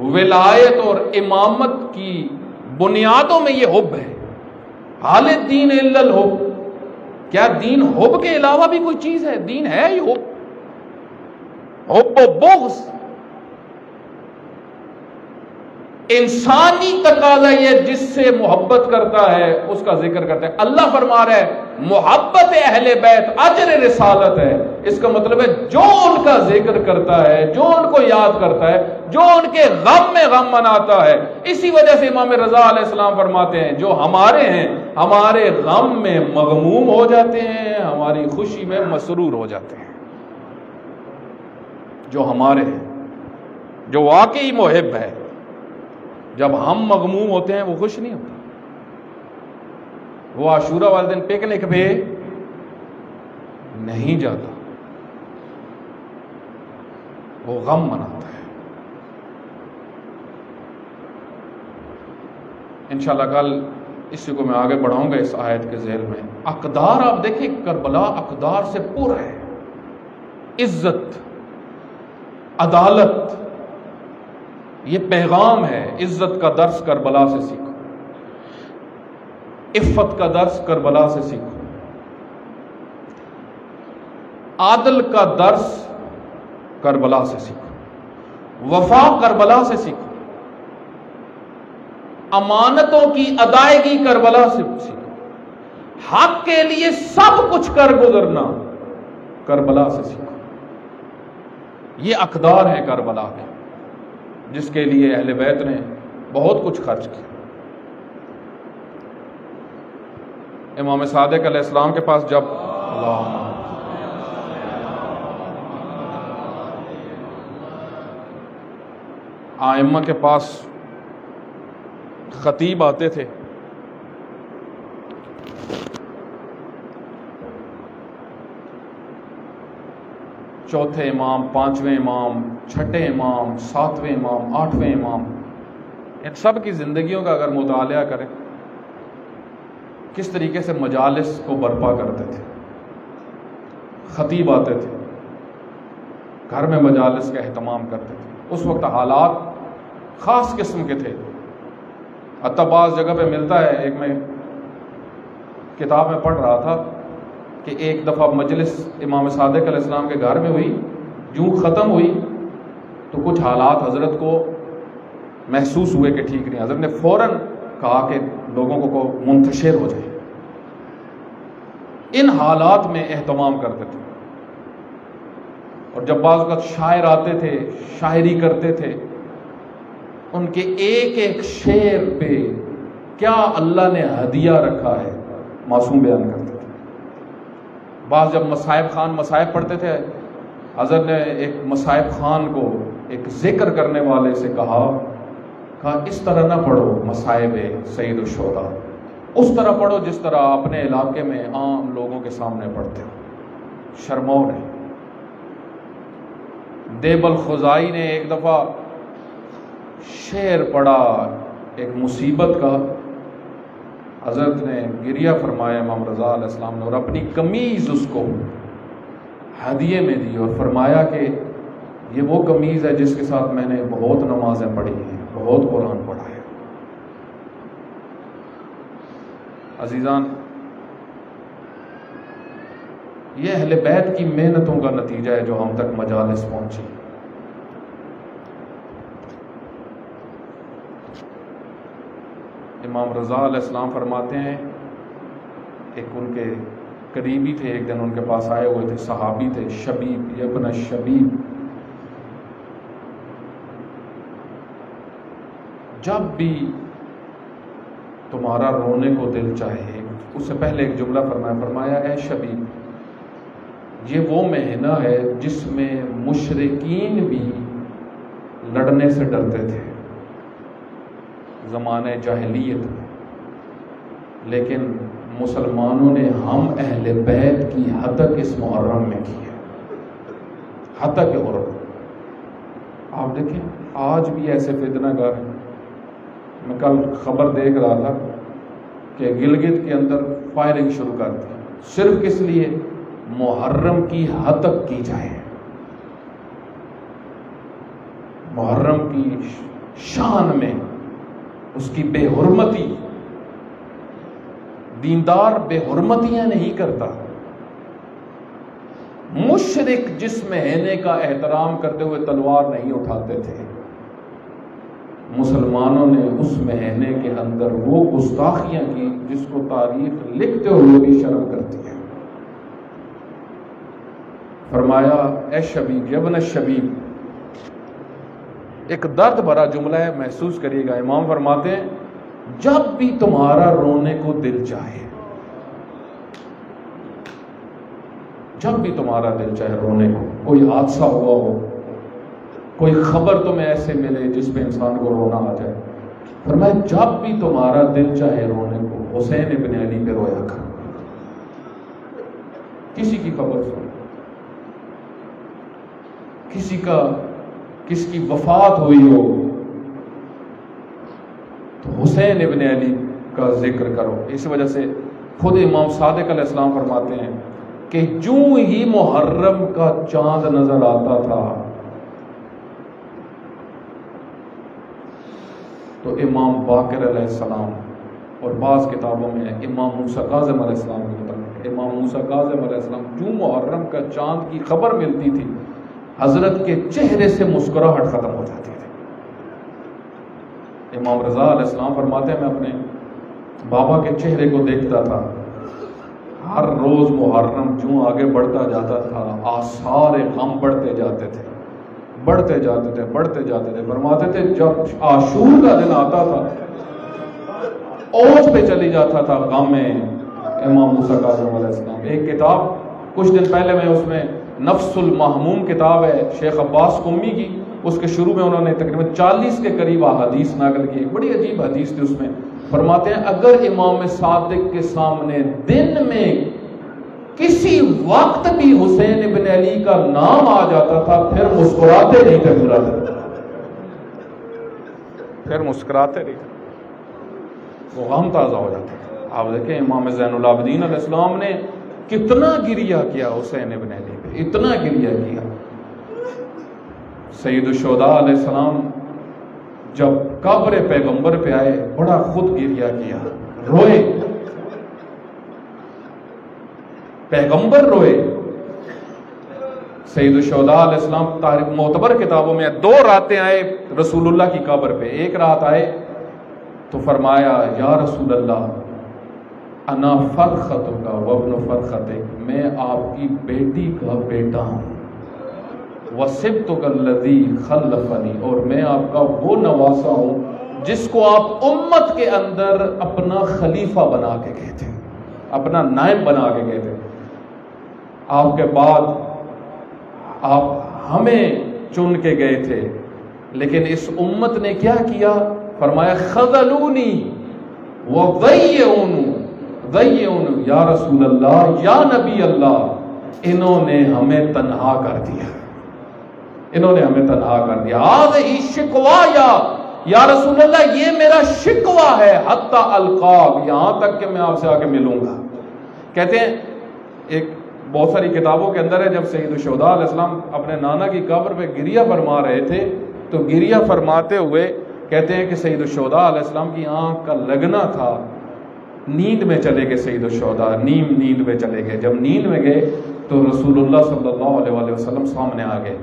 ولایت اور امامت کی بنیادوں میں یہ حب ہے. حال دین الا الحب. کیا دین حب کے علاوہ بھی کوئی چیز ہے؟ دین ہے ہی حب. حب و بغض انسانی تقاضا یہ، جس سے محبت کرتا ہے اس کا ذکر کرتا ہے. اللہ فرما رہا ہے محبت اہل بیت اجر رسالت ہے. اس کا مطلب ہے جو ان کا ذکر کرتا ہے، جو ان کو یاد کرتا ہے، جو ان کے غم میں غم مناتا ہے. اسی وجہ سے امام رضا علیہ السلام فرماتے ہیں جو ہمارے ہیں ہمارے غم میں مغموم ہو جاتے ہیں، ہماری خوشی میں مسرور ہو جاتے ہیں. جو ہمارے ہیں، جو واقعی محب ہے، جب ہم مغموم ہوتے ہیں وہ خوش نہیں ہوتا. وہ عاشورہ والے دن پکنک پہ نہیں جاتا، وہ غم مناتا ہے. انشاءاللہ کل اسی کو میں آگے بڑھاؤں گا اس آیت کے ذیل میں. اقدار آپ دیکھیں کربلا اقدار سے پر ہے. عزت، عدالت، یہ پیغام ہے، عزت کا درس کربلا سے سیکھو، عفت کا درس کربلا سے سیکھو، عادل کا درس کربلا سے سیکھو، وفا کربلا سے سیکھو، امانتوں کی ادائیگی کربلا سے سیکھو، حق کے لیے سب کچھ کر گزرنا کربلا سے سیکھو۔ یہ اقدار ہیں کربلا کے، جس کے لیے اہل بیت نے بہت کچھ خرچ کیا۔ امام صادق علیہ السلام کے پاس جب ائمہ کے پاس خطیب آتے تھے، چوتھے امام، پانچویں امام، چھٹے امام، ساتویں امام، آٹھویں امام، ان سب کی زندگیوں کا اگر مطالعہ کریں کس طریقے سے مجالس کو برپا کرتے تھے۔ خطیب آتے تھے، گھر میں مجالس کا اہتمام کرتے تھے۔ اس وقت حالات خاص قسم کے تھے، حتیٰ بعض جگہ پہ ملتا ہے، ایک میں کتاب میں پڑھ رہا تھا کہ ایک دفعہ مجلس امام صادق علیہ السلام کے گھر میں ہوئی، جو ختم ہوئی تو کچھ حالات حضرت کو محسوس ہوئے کہ ٹھیک نہیں، حضرت نے فوراً کہا کہ لوگوں کو منتشر ہو جائے۔ ان حالات میں اہتمام کرتے تھے، اور جب بعض وقت شاعر آتے تھے، شاعری کرتے تھے، ان کے ایک ایک شعر پہ کیا اللہ نے ہدیہ رکھا ہے معصوم بیان کرتے تھے۔ بعض جب مصائب خان مصائب پڑھتے تھے، حضرت نے ایک مصائب خان کو ایک ذکر کرنے والے سے کہا اس طرح نہ پڑھو مصائب سید الشہداء، اس طرح پڑھو جس طرح اپنے علاقے میں عام لوگوں کے سامنے پڑھتے ہو، شرماؤ نہیں۔ دیب الخزائی نے ایک دفعہ شعر پڑھا ایک مصیبت کا، حضرت نے گریہ فرمایا امام رضا علیہ السلام نے، اور اپنی قمیض اس کو ہدیے میں دی اور فرمایا کہ یہ وہ قمیض ہے جس کے ساتھ میں نے بہت نمازیں پڑھی ہیں، بہت قرآن پڑھا ہے۔ عزیزان، یہ اہل بیت کی محنتوں کا نتیجہ ہے جو ہم تک مجالس پہنچی۔ امام رضا علیہ السلام فرماتے ہیں، ایک ان کے قریبی تھے، ایک دن ان کے پاس آئے ہوئے تھے، صحابی تھے، شبیب ابن شبیب، جب بھی تمہارا رونے کو دل چاہے، اس سے پہلے ایک جملہ فرمایا اے شبیب، یہ وہ مہینہ ہے جس میں مشرکین بھی لڑنے سے ڈرتے تھے زمانہ جاہلیت میں، لیکن مسلمانوں نے ہم اہل بیت کی ہتک اس محرم میں کی ہے، ہتک غرب۔ آپ دیکھیں آج بھی ایسے فتنہ گار ہیں۔ میں کل خبر دیکھ رہا تھا کہ گلگت کے اندر فائرنگ شروع کر دی، صرف کس لیے؟ محرم کی ہتک کی جائے، محرم کی شان میں اس کی بے حرمتی۔ دیندار بے حرمتیاں نہیں کرتا، مشرک جس مہینے کا احترام کرتے ہوئے تلوار نہیں اٹھاتے تھے، مسلمانوں نے اس مہینے کے اندر وہ گستاخیاں کی جس کو تاریخ لکھتے ہوئے بھی شرم کرتی ہے۔ فرمایا اے شبیب ابن شبیب، ایک درد بھرا جملہ ہے، محسوس کریے گا۔ امام فرماتے ہیں جب بھی تمہارا رونے کو دل چاہے، جب بھی تمہارا دل چاہے رونے کو، کوئی حادثہ ہوا ہو، کوئی خبر تمہیں ایسے ملے جس پہ انسان کو رونا آ جائے، فرمایا جب بھی تمہارا دل چاہے رونے کو، حسین ابن علی پہ رویا کر۔ کسی کی خبر سن، کسی کی وفات ہوئی ہو تو حسین ابن علی کا ذکر کرو۔ اس وجہ سے خود امام صادق علیہ السلام فرماتے ہیں کہ جو ہی محرم کا چاند نظر آتا تھا تو امام باقر علیہ السلام، اور بعض کتابوں میں امام موسیٰ کاظم علیہ السلام کے متعلق، امام موسیٰ کاظم علیہ السلام جو محرم کا چاند کی خبر ملتی تھی حضرت کے چہرے سے مسکراہٹ ختم ہو جاتی تھی۔ امام رضا علیہ السلام فرماتے ہیں میں اپنے بابا کے چہرے کو دیکھتا تھا، ہر روز محرم جو آگے بڑھتا جاتا تھا آثار غم بڑھتے جاتے تھے، بڑھتے جاتے تھے، بڑھتے جاتے تھے۔ فرماتے تھے جب عاشور کا دن آتا تھا اوج پہ چلی جاتا تھا غم میں امام موسیٰ کاظم علیہ السلام۔ ایک کتاب کچھ دن پہلے میں اس میں نفس المحموم کتاب ہے شیخ عباس قمی کی، اس کے شروع میں انہوں نے تقریباً 40 کے قریب حدیث نقل کی، بڑی عجیب حدیث تھی۔ اس میں فرماتے ہیں اگر امام صادق کے سامنے دن میں کسی وقت بھی حسین ابن علی کا نام آ جاتا تھا پھر مسکراتے نہیں تھے، پھر مسکراتے نہیں تھے، وہ غم تازہ ہو جاتا تھا۔ آپ دیکھیں امام زین العابدین علیہ السلام نے کتنا گریہ کیا حسین ابن علی پہ، اتنا گریہ کیا۔ سید الشہداء علیہ السلام جب قبر پیغمبر پہ آئے بڑا خود گریہ کیا، روئے، پیغمبر روئے۔ سید الشہداء علیہ السلام تاریخ معتبر کتابوں میں 2 راتیں آئے رسول اللہ کی قبر پہ۔ ایک رات آئے تو فرمایا یا رسول اللہ انا فرختک وابن فرختک، میں آپ کی بیٹی کا بیٹا ہوں، وصبتک الذی خلفنی، اور میں آپ کا وہ نواسا ہوں جس کو آپ امت کے اندر اپنا خلیفہ بنا کے گئے تھے، اپنا نائب بنا کے گئے تھے۔ آپ کے بعد آپ ہمیں چن کے گئے تھے، لیکن اس امت نے کیا کیا؟ فرمایا خذلونی وضیعونی یا رسول اللہ یا نبی اللہ، انہوں نے ہمیں تنہا کر دیا، انہوں نے ہمیں تنہا کر دیا۔ ہذہ شکوا یا رسول اللہ، یہ میرا شکوہ ہے، حتی القاک، یہاں تک کہ میں آپ سے آ کے ملوں گا۔ کہتے ہیں ایک بہت ساری کتابوں کے اندر ہے جب سید الشہداء علیہ السلام اپنے نانا کی قبر پہ گریہ فرما رہے تھے تو گریہ فرماتے ہوئے کہتے ہیں کہ سید الشہداء علیہ السلام کی آنکھ کا لگنا تھا، نیند میں چلے گئے سید الشہداء، نیند میں چلے گئے۔ جب نیند میں گئے تو رسول اللہ صلی اللہ علیہ وسلم سامنے آ گئے۔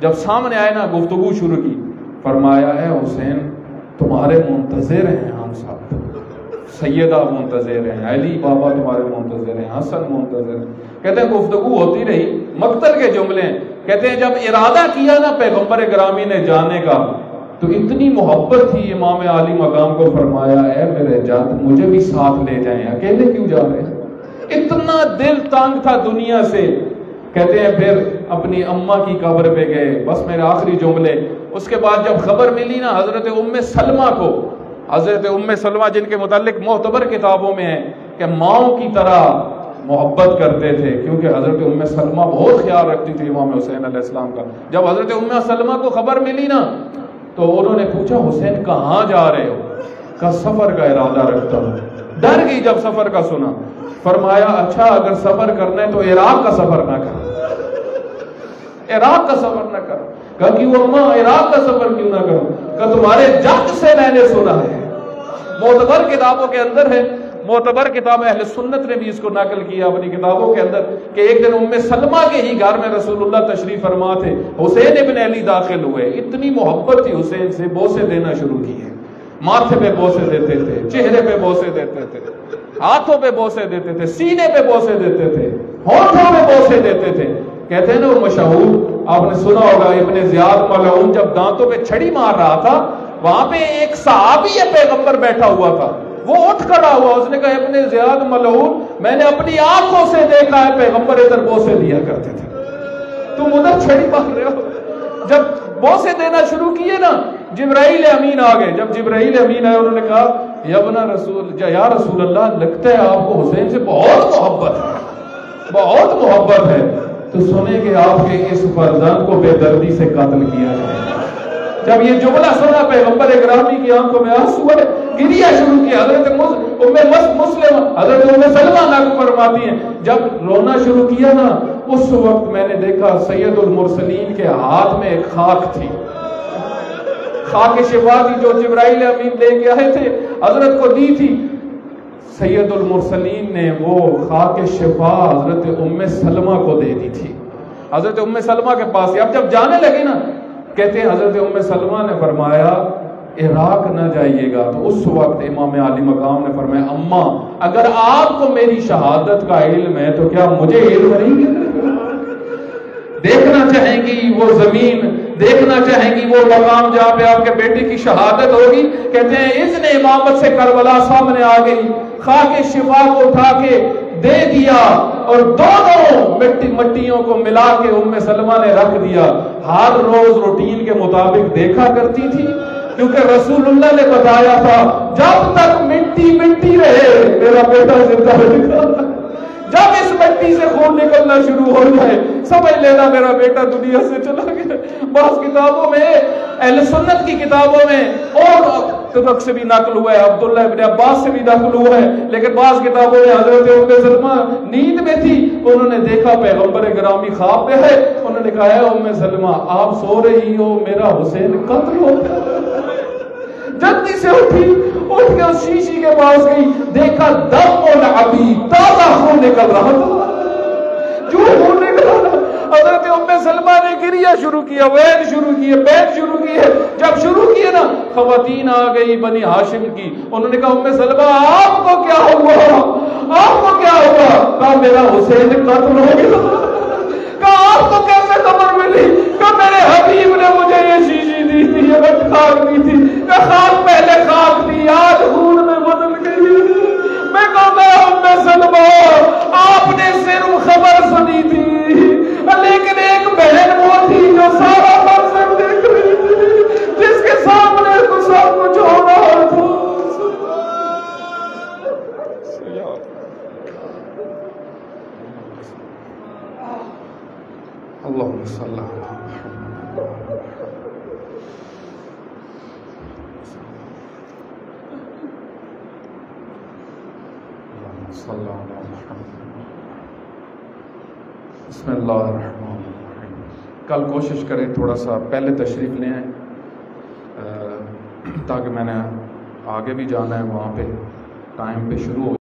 جب سامنے آئے نا گفتگو شروع کی، فرمایا اے حسین تمہارے منتظر ہیں ہم سب، سیدہ منتظر ہیں، علی بابا تمہارے منتظر ہیں، حسن منتظر ہیں۔ کہتے ہیں گفتگو ہوتی رہی، مقتل کے جملے ہیں۔ کہتے ہیں جب ارادہ کیا نا پیغمبر گرامی نے جانے کا تو اتنی محبت تھی امام عالی مقام کو، فرمایا اے میرے جد مجھے بھی ساتھ لے جائیں، اکیلے کیوں جا رہے ہیں؟ اتنا دل تنگ تھا دنیا سے۔ کہتے ہیں پھر اپنی اماں کی قبر پہ گئے، بس میرے آخری جملے۔ اس کے بعد جب خبر ملی نا حضرت ام سلمہ کو، حضرت ام سلمہ جن کے متعلق معتبر کتابوں میں ہے کہ ماؤں کی طرح محبت کرتے تھے، کیونکہ حضرت ام سلمہ بہت خیال رکھتی تھی امام حسین علیہ السلام کا۔ جب حضرت ام سلمہ کو خبر ملی نا تو انہوں نے پوچھا حسین کہاں جا رہے ہو؟ کہا سفر کا ارادہ رکھتا ہوں۔ ڈر گئی جب سفر کا سنا، فرمایا اچھا اگر سفر کرنا ہے تو عراق کا سفر نہ کرو، عراق کا سفر نہ کرو۔ کہا کیوں اماں عراق کا سفر کیوں نہ کرو؟ کہا تمہارے جد سے میں نے سنا ہے، معتبر کتابوں کے اندر ہے، معتبر کتاب اہل سنت نے بھی اس کو نقل کیا اپنی کتابوں کے اندر کہ ایک دن ام سلمہ کے ہی گھر میں رسول اللہ تشریف فرما تھے، حسین ابن علی داخل ہوئے، اتنی محبت تھی حسین سے، بوسے دینا شروع کیے، ماتھے پہ بوسے دیتے تھے، چہرے پہ بوسے دیتے تھے، ہاتھوں پہ بوسے دیتے تھے، سینے پہ بوسے دیتے تھے، ہونٹوں پہ بوسے دیتے تھے۔ کہتے ہیں نا وہ مشہور، آپ نے سنا ہوگا ابن زیاد ملعون جب دانتوں پہ چھڑی مار رہا تھا، وہاں پہ ایک صحابی پیغمبر بیٹھا ہوا تھا، وہ اٹھ کھڑا ہوا، اس نے کہا ابن زیاد ملعون میں نے اپنی آنکھوں سے دیکھا ہے پیغمبر ادھر بوسے دیا کرتے تھے، تم ادھر چھڑی مار رہے ہو۔ جب بوسے دینا شروع کیے نا جبرائیل امین آ گئے، جب جبرائیل امین آئے انہوں نے کہا یا رسول اللہ لگتا ہے آپ کو حسین سے بہت محبت ہے، بہت محبت ہے، تو سنیں کہ آپ کے اس فرزند کو بے دردی سے قتل کیا جائے۔ جب یہ جملہ سنا پیغمبر گرامی کی آنکھوں میں آنسو آئے، گریہ شروع کیا۔ حضرت ام سلمہ نقل فرماتی ہیں جب رونا شروع کیا نا اس وقت میں نے دیکھا سید المرسلین کے ہاتھ میں ایک خاک تھی، خاک شفا کی جو جبرائیل امین لے کے آئے تھے حضرت کو دی تھی، سید المرسلین نے وہ خاک شفا حضرت ام سلمہ کو دے دی تھی، حضرت ام سلمہ کے پاس. اب جب جانے لگے نا، کہتے ہیں حضرت ام سلمہ نے فرمایا عراق نہ جائیے گا. تو اس وقت امام عالی مقام نے فرمایا اماں اگر آپ کو میری شہادت کا علم ہے تو کیا مجھے علم نہیں ہے؟ دیکھنا چاہیں گی وہ زمین، دیکھنا چاہیں گی وہ مقام جہاں پہ آپ کے بیٹے کی شہادت ہوگی. کہتے ہیں اس نے امامت سے کربلا سامنے آ گئی، خاک شفا کو اٹھا کے دے دیا اور دونوں مٹیوں کو ملا کے ام سلمہ نے رکھ دیا. ہر روز روٹین کے مطابق دیکھا کرتی تھی، کیونکہ رسول اللہ نے بتایا تھا جب تک مٹی مٹی رہے میرا بیٹا زندہ رہے گا، جب اس مٹی سے خون نکلنا شروع ہو جائے سمجھ لینا میرا بیٹا دنیا سے چلا گیا. بعض کتابوں میں اہل سنت کی کتابوں میں اور ترک سے بھی نقل ہوا ہے، عبداللہ ابن عباس سے بھی نقل ہوا ہے، لیکن بعض کتابوں میں حضرت ام سلمہ نیند میں تھی، انہوں نے دیکھا پیغمبر گرامی خواب میں ہے، انہوں نے کہا ہے ام سلمہ آپ سو رہی ہو، میرا حسین قتل ہو گیا. جلدی سے اٹھی، اٹھ کے اس شیشی کے پاس گئی، دیکھا دم العبی تازہ خون نکل رہا تھا، جو خون نکل رہا تھا. حضرت ام سلمہ نے گریہ شروع کیا، وین شروع کیے، بین شروع کیے. جب شروع کیے نا خواتین آ گئی بنی ہاشم کی، انہوں نے کہا ام سلمہ آپ کو کیا ہوا، آپ کو کیا ہوا؟ کہا میرا حسین قتل ہو گیا. کہا آپ کو کیسے خبر ملی؟ کہا میرے حبیب نے مجھے یہ شیشی دی تھی، یہ خاک دی تھی. کہا خاک پہلے خاک تھی، آج خون میں بدل گئی. میں کہا ام سلمہ آپ نے صرف خبر سنی تھی، لیکن ایک بہن وہ تھی جو سارا منظر دیکھ رہی تھی، جس کے سامنے تو سب کچھ ہو رہا تھا. اللہم صلی اللہ علیہ وسلم. بسم اللہ الرحمن الرحیم. کل کوشش کریں تھوڑا سا پہلے تشریف لے آئیں تاکہ میں نے آگے بھی جانا ہے، وہاں پہ ٹائم پہ شروع ہو